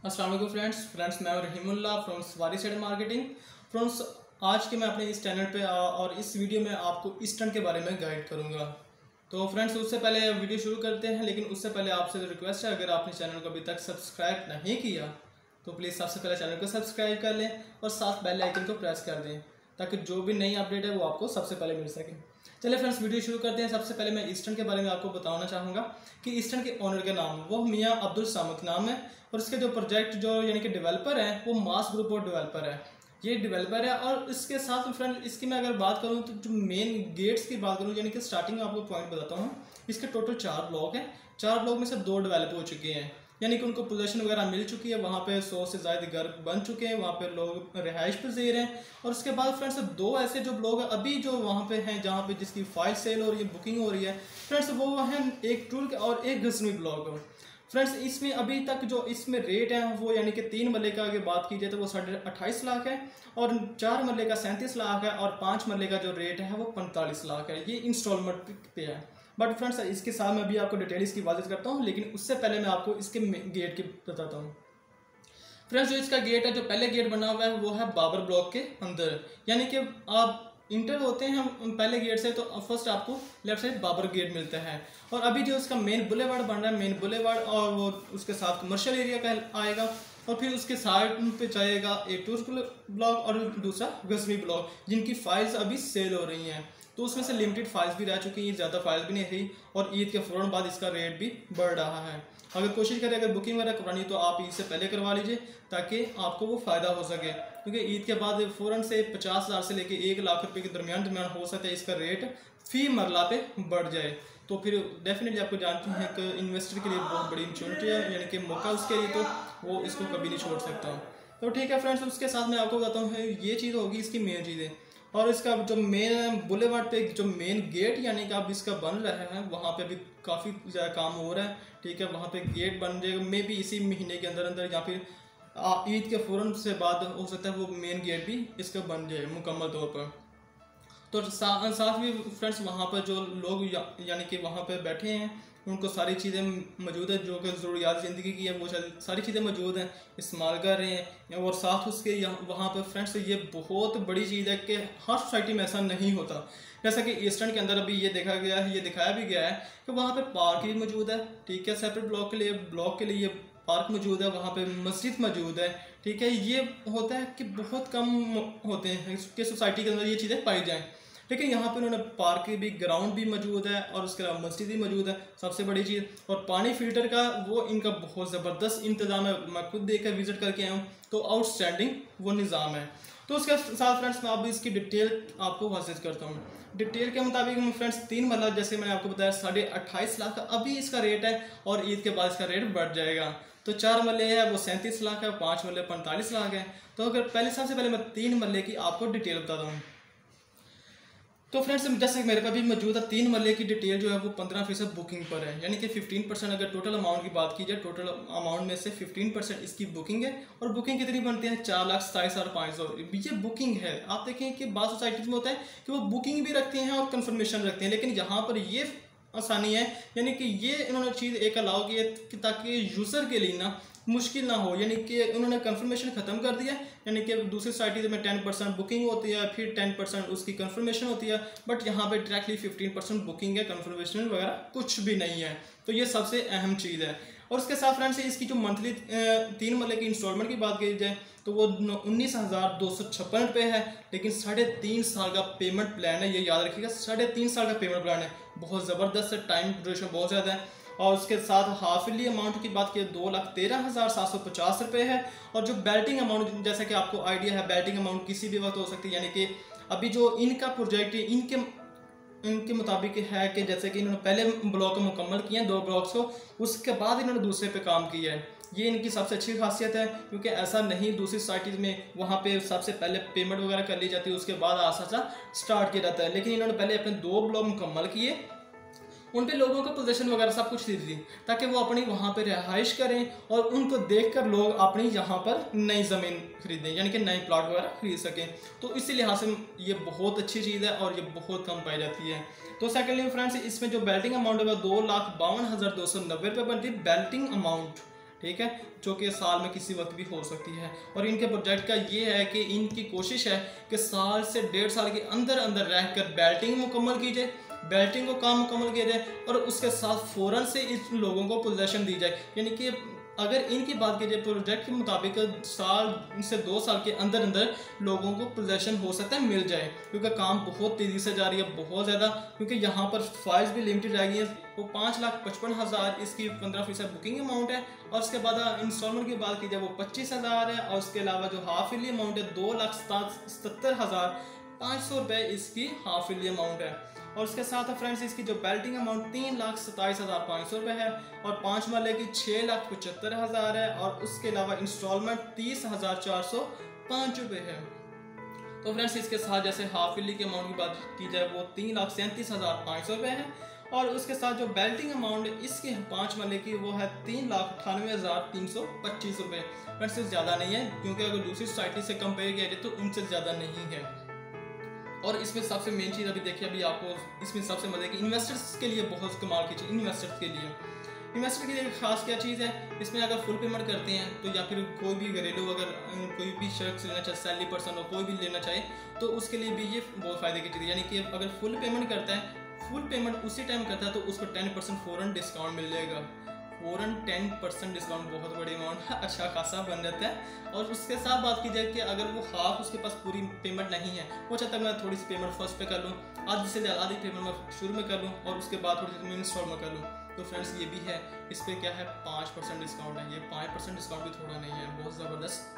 अस्सलाम वालेकुम फ्रेंड्स मैं रहीमुल्लाह फ्रॉम सवारी साइड मार्केटिंग। फ्रेंड्स आज के मैं अपने इस चैनल पे और इस वीडियो में आपको ईस्टर्न के बारे में गाइड करूंगा। तो फ्रेंड्स उससे पहले वीडियो शुरू करते हैं, लेकिन उससे पहले आपसे रिक्वेस्ट है, अगर आपने चैनल को अभी तक सब्सक्राइब नहीं किया तो प्लीज़ सबसे पहले चैनल को सब्सक्राइब कर लें और साथ बेल आइकन को प्रेस कर दें ताकि जो भी नई अपडेट है वो आपको सबसे पहले मिल सके। चलिए फ्रेंड्स वीडियो शुरू करते हैं। सबसे पहले मैं ईस्टर्न के बारे में आपको बताना चाहूँगा कि ईस्टर्न के ओनर का नाम वो मियाँ अब्दुल सामद नाम है और इसके जो प्रोजेक्ट जो यानी कि डेवलपर है वो मास ग्रुप और डेवलपर है, ये डेवलपर है। और इसके साथ फ्रेंड इसकी मैं अगर बात करूँ तो जो मेन गेट्स की बात करूँ, यानी कि स्टार्टिंग में आपको पॉइंट बताता हूँ। इसके टोटल 4 ब्लॉक हैं, 4 ब्लॉक में से 2 डेवलप हो चुके हैं, यानी कि उनको पोजीशन वगैरह मिल चुकी है, वहाँ पे 100 से ज़्यादा घर बन चुके हैं, वहाँ पे लोग रिहाइश पज़ीर हैं। और उसके बाद फ्रेंड्स 2 ऐसे जो ब्लॉग अभी जो वहाँ पे हैं जहाँ पे जिसकी फाइल सेल हो रही है, बुकिंग हो रही है फ्रेंड्स, वो हैं एक टूर और एक गजनी ब्लॉग। फ्रेंड्स इसमें अभी तक जो इसमें रेट है वो यानी कि 3 मरले का अगर बात की जाए तो वो 28.5 लाख है और 4 मरले का 37 लाख है और 5 मरले का जो रेट है वो 45 लाख है। ये इंस्टॉलमेंट पे है। बट फ्रेंड्स इसके साथ मैं भी आपको डिटेल इसकी वाज़ेह करता हूँ, लेकिन उससे पहले मैं आपको इसके गेट की बताता हूँ। फ्रेंड्स जो इसका गेट है, जो पहले गेट बना हुआ है वो है बाबर ब्लॉक के अंदर, यानी कि आप इंटर होते हैं हम पहले गेट से तो फर्स्ट आपको लेफ्ट साइड बाबर गेट मिलता है। और अभी जो इसका मेन बुलेवार्ड बन रहा है, मेन बुलेवार्ड और वो उसके साथ कमर्शियल एरिया का आएगा और फिर उसके साइड पे जाएगा एक टूरिस्ट ब्लॉक और दूसरा गजनी ब्लॉक, जिनकी फाइल्स अभी सेल हो रही हैं। तो उसमें से लिमिटेड फाइल्स भी रह चुकी हैं, ज़्यादा फाइल्स भी नहीं रही और ईद के फ़ौरन बाद इसका रेट भी बढ़ रहा है। अगर कोशिश करें अगर बुकिंग वगैरह करवानी तो आप ईद से पहले करवा लीजिए ताकि आपको वो फ़ायदा हो सके, क्योंकि ईद के बाद फ़ौरन से 50,000 से लेके 1 लाख रुपए के दरमियान हो सकता है इसका रेट फ़ी मरला पे बढ़ जाए। तो फिर डेफिनेटली आपको जानते हैं कि इन्वेस्टर के लिए बहुत बड़ी अपॉर्चुनिटी है, यानी कि मौका उसके लिए, तो वो इसको कभी नहीं छोड़ सकता। तो ठीक है फ्रेंड्स, उसके साथ मैं आपको बताता हूँ ये चीज़ होगी इसकी मेन चीज़ें। और इसका जो मेन बुलेवार्ड पे जो मेन गेट यानी कि अब इसका बन रहा है वहाँ पे भी काफ़ी ज़्यादा काम हो रहा है। ठीक है, वहाँ पे गेट बन जाएगा मे भी इसी महीने के अंदर अंदर या फिर ईद के फ़ौरन से बाद हो सकता है वो मेन गेट भी इसका बन जाए मुकम्मल तौर पर। तो साथ भी फ्रेंड्स वहाँ पर जो लोग यानी कि वहाँ पर बैठे हैं उनको सारी चीज़ें मौजूद है जो कि ज़रूरियात ज़िंदगी की है, वो सारी चीज़ें मौजूद हैं, इस्तेमाल कर रहे हैं। और साथ उसके वहाँ पर फ्रेंड्स ये बहुत बड़ी चीज़ है कि हर सोसाइटी में ऐसा नहीं होता। जैसा कि ईस्टर्न के अंदर अभी ये देखा गया है, ये दिखाया भी गया है कि वहाँ पर पार्क भी मौजूद है। ठीक है, सेपरेट ब्लॉक के लिए पार्क मौजूद है, वहाँ पे मस्जिद मौजूद है। ठीक है, ये होता है कि बहुत कम होते हैं कि सोसाइटी के अंदर ये चीज़ें पाई जाएँ, लेकिन यहाँ पे उन्होंने पार्क भी, ग्राउंड भी मौजूद है और उसके अलावा मस्जिद भी मौजूद है, सबसे बड़ी चीज़। और पानी फिल्टर का वो इनका बहुत ज़बरदस्त इंतज़ाम है, मैं खुद देखकर विज़िट करके आया हूँ, तो आउटस्टैंडिंग वो निज़ाम है। तो उसके साथ फ्रेंड्स मैं अब इसकी डिटेल आपको हासिल करता हूँ। डिटेल के मुताबिक फ्रेंड्स 3 मरला जैसे मैंने आपको बताया 28.5 लाख का अभी इसका रेट है और ईद के बाद इसका रेट बढ़ जाएगा। तो 4 मरले है वो 37 लाख है, 5 मरले 45 लाख है। तो अगर सबसे पहले मैं 3 मरले की आपको डिटेल बताता हूँ। तो फ्रेंड्स जैसे मेरे पास भी मौजूद है 3 मरले की डिटेल जो है वो 15% बुकिंग पर है, यानी कि 15% अगर टोटल अमाउंट की बात की जाए, टोटल अमाउंट में से 15% इसकी बुकिंग है। और बुकिंग कितनी बनती है? 4,27,500। ये बुकिंग है। आप देखें कि बाद सोसाइटीज़ में होता है कि वो बुकिंग भी रखते हैं और कंफर्मेशन रखते हैं, लेकिन यहाँ पर ये आसानी है, यानी कि ये इन्होंने चीज़ एक अलाउ की है कि ताकि यूज़र के लिए ना मुश्किल ना हो, यानी कि उन्होंने कंफर्मेशन ख़त्म कर दिया। यानी कि दूसरी सोसाइटी में 10% बुकिंग होती है, फिर 10% उसकी कंफर्मेशन होती है, बट यहाँ पे डायरेक्टली 15% बुकिंग है, कंफर्मेशन वगैरह कुछ भी नहीं है। तो ये सबसे अहम चीज़ है। और उसके साथ फ्रेंड्स इसकी जो मंथली 3 मरले की इंस्टॉलमेंट की बात की जाए तो वो 19,256 रुपये है, लेकिन 3.5 साल का पेमेंट प्लान है, ये याद रखिएगा। 3.5 साल का पेमेंट प्लान है, बहुत ज़बरदस्त है, टाइम ड्यूरेशन बहुत ज़्यादा है। और उसके साथ हाफिली अमाउंट की बात की 2,13,750 रुपये है। और जो बेल्टिंग अमाउंट, जैसा कि आपको आइडिया है, बेल्टिंग अमाउंट किसी भी वक्त हो सकती है, यानी कि अभी जो इनका प्रोजेक्ट इनके मुताबिक है कि जैसे कि इन्होंने पहले ब्लॉक को मुकम्मल किया है 2 ब्लॉक्स को, उसके बाद इन्होंने दूसरे पे काम किया है। ये इनकी सबसे अच्छी खासियत है, क्योंकि ऐसा नहीं दूसरी सोसाइटीज़ में वहाँ पे सबसे पहले पेमेंट वगैरह कर ली जाती है, उसके बाद आसा स्टार्ट किया जाता है। लेकिन इन्होंने पहले अपने 2 ब्लॉक मुकम्मल किए, उन पे लोगों को पोजीशन वगैरह सब कुछ दे दी ताकि वो अपनी वहाँ पे रिहाइश करें और उनको देखकर लोग अपनी यहाँ पर नई ज़मीन खरीदें, यानी कि नए प्लॉट वगैरह खरीद सकें। तो इसी लिहाज से ये बहुत अच्छी चीज़ है और ये बहुत कम पाई जाती है। तो सेकेंडली फ्रेंड्स इसमें जो बेल्टिंग अमाउंट है वो 2,52,290 रुपये बनती है बेल्टिंग अमाउंट। ठीक है, जो कि साल में किसी वक्त भी हो सकती है। और इनके प्रोजेक्ट का ये है कि इनकी कोशिश है कि साल से 1.5 साल के अंदर अंदर रहकर बेल्टिंग मुकम्मल की जाए, बेल्टिंग को काम मुकम्मल किया जाए और उसके साथ फ़ौरन से इस लोगों को पोजेशन दी जाए। यानी कि अगर इनकी बात की जाए प्रोजेक्ट के मुताबिक साल से 2 साल के अंदर अंदर लोगों को पोजेशन हो सकता है मिल जाए, क्योंकि काम बहुत तेज़ी से जा रही है, बहुत ज़्यादा। क्योंकि यहाँ पर फाइल्स भी लिमिटेड रह गई है। वो 5,55,000 इसकी 15% बुकिंग अमाउंट है। और उसके बाद इंस्टॉलमेंट की बात की जाए वो 25,000 है। और उसके अलावा जो हाफ ईयरली अमाउंट है 2,77,500 रुपये इसकी हाफ ईयरली अमाउंट है। और उसके साथ फ्रेंड्स इसकी जो बेल्टिंग अमाउंट 3,27,500 रुपये है। और 5 वाले की 6,75,000 है। और उसके अलावा इंस्टॉलमेंट 30,405 रुपये है। तो फ्रेंड्स इसके साथ जैसे हाफ ईयरली के अमाउंट की बात की जाए वो 3,37,500 रुपये है। और उसके साथ जो बेल्टिंग अमाउंट इसके 5 वाले की वो है 3,98,325 रुपये। फ्रेंड्स ज़्यादा नहीं है, क्योंकि अगर दूसरी सोसाइटी से कंपेयर किया जाए तो उनसे ज़्यादा नहीं है। और इसमें सबसे मेन चीज़ अभी देखिए, अभी आपको इसमें सबसे मजे की इन्वेस्टर्स के लिए बहुत कमाल की चीज़, इन्वेस्टर के लिए खास क्या चीज़ है, इसमें अगर फुल पेमेंट करते हैं तो या फिर कोई भी घरेलू अगर कोई भी शख्स लेना चाहे, सैलरी पर्सन हो कोई भी लेना चाहे तो उसके लिए भी ये बहुत फ़ायदे की चीज़ है। यानी कि अगर फुल पेमेंट करता है, फुल पेमेंट उसी टाइम करता है तो उसको 10% फ़ौरन डिस्काउंट मिल जाएगा। फ़ौरन 10% डिस्काउंट बहुत बड़ी अमाउंट है, अच्छा खासा बन जाता है। और उसके साथ बात की जाए कि अगर वो हाफ उसके पास पूरी पेमेंट नहीं है, वो चाहता है मैं थोड़ी सी पेमेंट फर्स्ट पे कर लूँ, आधी से ज़्यादा आधी पेमेंट मैं शुरू में कर लूँ और उसके बाद थोड़ी सी इंस्टॉल में कर लूँ, तो फ्रेंड्स ये भी है। इस पर क्या है 5% डिस्काउंट है। ये 5% डिस्काउंट भी थोड़ा नहीं है, बहुत ज़बरदस्त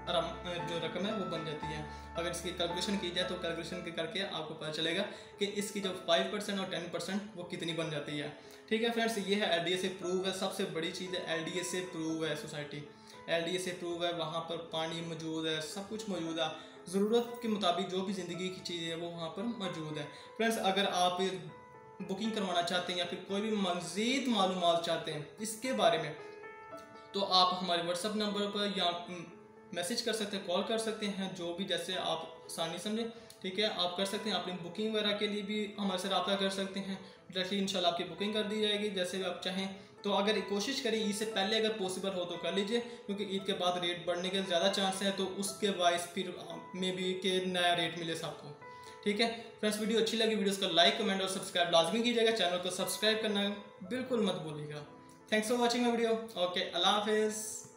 जो रकम है वो बन जाती है। अगर इसकी कैलकुलेशन की जाए तो कैलकुलेशन के करके आपको पता चलेगा कि इसकी जो 5% और 10% वो कितनी बन जाती है। ठीक है फ्रेंड्स, ये है LDA से प्रूव है, सबसे बड़ी चीज़ है LDA से प्रूव है सोसाइटी, LDA से प्रूव है। वहाँ पर पानी मौजूद है, सब कुछ मौजूद है, ज़रूरत के मुताबिक जो भी ज़िंदगी की चीज़ है वो वहाँ पर मौजूद है। फ्रेंड्स अगर आप बुकिंग करवाना चाहते हैं या फिर कोई भी मज़ीद मालूमात चाहते हैं इसके बारे में, तो आप हमारे व्हाट्सअप नंबर पर या मैसेज कर सकते हैं, कॉल कर सकते हैं, जो भी जैसे आप आसानी समझें। ठीक है, आप कर सकते हैं। अपनी बुकिंग वगैरह के लिए भी हमारे से रब्ता कर सकते हैं, डायरेक्टली इंशाल्लाह आपकी बुकिंग कर दी जाएगी जैसे भी आप चाहें। तो अगर कोशिश करें ईद से पहले अगर पॉसिबल हो तो कर लीजिए, क्योंकि ईद के बाद रेट बढ़ने के ज़्यादा चांस है, तो उसके वाइज फिर मे बी के नया रेट मिले सबको। ठीक है फ्रेंड्स, वीडियो अच्छी लगी वीडियोस को लाइक कमेंट और सब्सक्राइब लाजमी कीजिएगा, चैनल को सब्सक्राइब करना बिल्कुल मत भूलिएगा। Thanks for watching my video. Okay, अल्लाह हाफिज़।